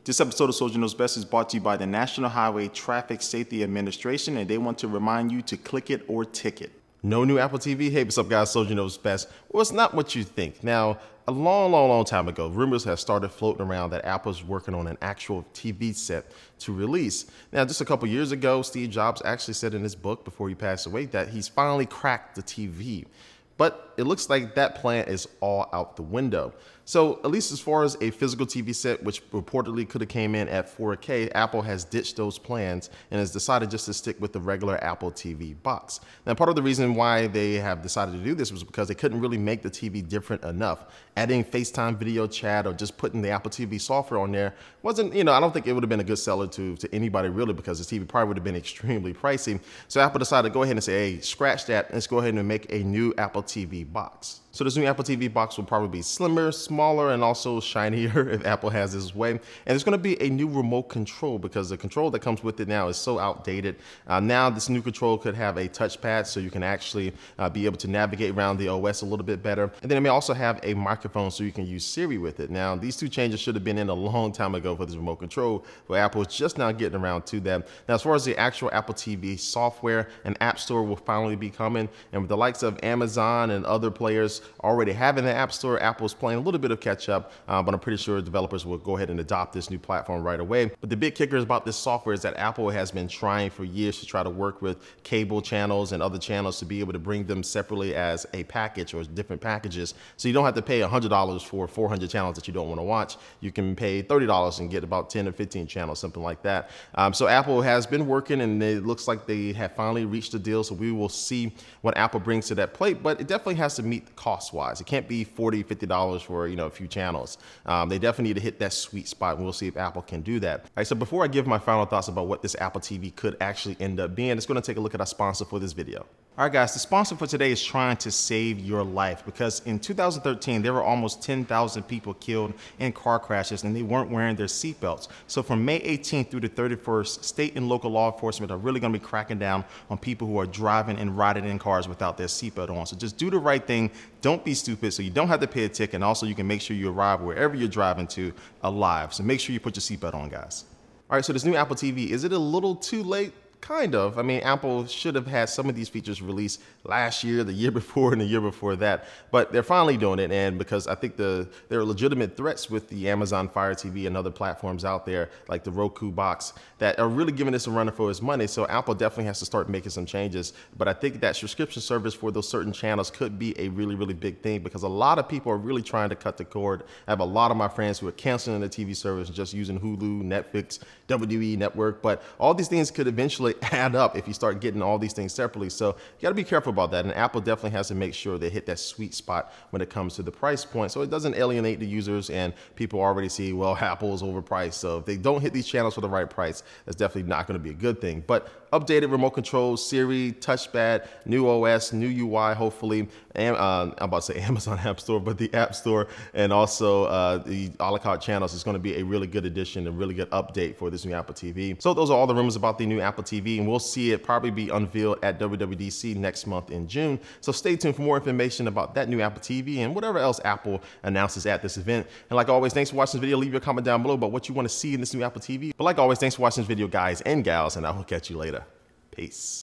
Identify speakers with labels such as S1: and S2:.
S1: This episode of Soldier Knows Best is brought to you by the National Highway Traffic Safety Administration, and they want to remind you to click it or ticket.
S2: No new Apple TV? Hey, what's up guys, Soldier Knows Best. Well, it's not what you think. Now, a long time ago, rumors have started floating around that Apple's working on an actual TV set to release. Now, just a couple years ago, Steve Jobs actually said in his book before he passed away that he's finally cracked the TV. But it looks like that plan is all out the window. So at least as far as a physical TV set, which reportedly could have came in at 4K, Apple has ditched those plans and has decided just to stick with the regular Apple TV box. Now, part of the reason why they have decided to do this was because they couldn't really make the TV different enough. Adding FaceTime video chat or just putting the Apple TV software on there wasn't, I don't think it would have been a good seller to anybody really, because the TV probably would have been extremely pricey. So Apple decided to go ahead and say, hey, scratch that, let's go ahead and make a new Apple TV box. So this new Apple TV box will probably be slimmer, smaller, and also shinier if Apple has this way. And there's going to be a new remote control because the control that comes with it now is so outdated. Now this new control could have a touchpad so you can actually be able to navigate around the OS a little bit better. And then it may also have a microphone so you can use Siri with it. Now these two changes should have been in a long time ago for this remote control, but Apple is just now getting around to them. Now as far as the actual Apple TV software, an app store will finally be coming. And with the likes of Amazon and other players already having the App Store, Apple's playing a little bit of catch up, but I'm pretty sure developers will go ahead and adopt this new platform right away. But the big kicker about this software is that Apple has been trying for years to try to work with cable channels and other channels to be able to bring them separately as a package or different packages. So you don't have to pay $100 for 400 channels that you don't want to watch. You can pay $30 and get about 10 or 15 channels, something like that. So Apple has been working, and it looks like they have finally reached a deal. So we will see what Apple brings to that plate, but it definitely has to meet cost-wise. It can't be $40, $50 for a few channels. They definitely need to hit that sweet spot, and we'll see if Apple can do that. All right, so before I give my final thoughts about what this Apple TV could actually end up being, let's go and take a look at our sponsor for this video. All right, guys, the sponsor for today is trying to save your life, because in 2013, there were almost 10,000 people killed in car crashes and they weren't wearing their seatbelts. So from May 18th through the 31st, state and local law enforcement are really going to be cracking down on people who are driving and riding in cars without their seatbelt on. So just do the right thing. Don't be stupid, so you don't have to pay a ticket, and also you can make sure you arrive wherever you're driving to alive. So make sure you put your seatbelt on, guys. All right, so this new Apple TV, is it a little too late? Kind of. I mean, Apple should have had some of these features released last year, the year before, and the year before that, but they're finally doing it. And because I think there are legitimate threats with the Amazon Fire TV and other platforms out there, like the Roku box, that are really giving this a run for its money. So Apple definitely has to start making some changes. But I think that subscription service for those certain channels could be a really big thing, because a lot of people are really trying to cut the cord. I have a lot of my friends who are canceling the TV service and just using Hulu, Netflix, WWE Network, but all these things could eventually add up if you start getting all these things separately. So you got to be careful about that, and Apple definitely has to make sure they hit that sweet spot when it comes to the price point, so it doesn't alienate the users and people already see, well, Apple is overpriced. So if they don't hit these channels for the right price, that's definitely not going to be a good thing. But updated remote control, Siri, touchpad, new OS, new UI, hopefully, and I'm about to say Amazon App Store, but the App Store, and also the a la carte channels is going to be a really good addition, a really good update for this new Apple TV. So those are all the rumors about the new Apple TV, and we'll see it probably be unveiled at WWDC next month in June. So stay tuned for more information about that new Apple TV and whatever else Apple announces at this event. And like always, thanks for watching this video. Leave your comment down below about what you want to see in this new Apple TV. But like always, thanks for watching this video, guys and gals, and I will catch you later. Peace.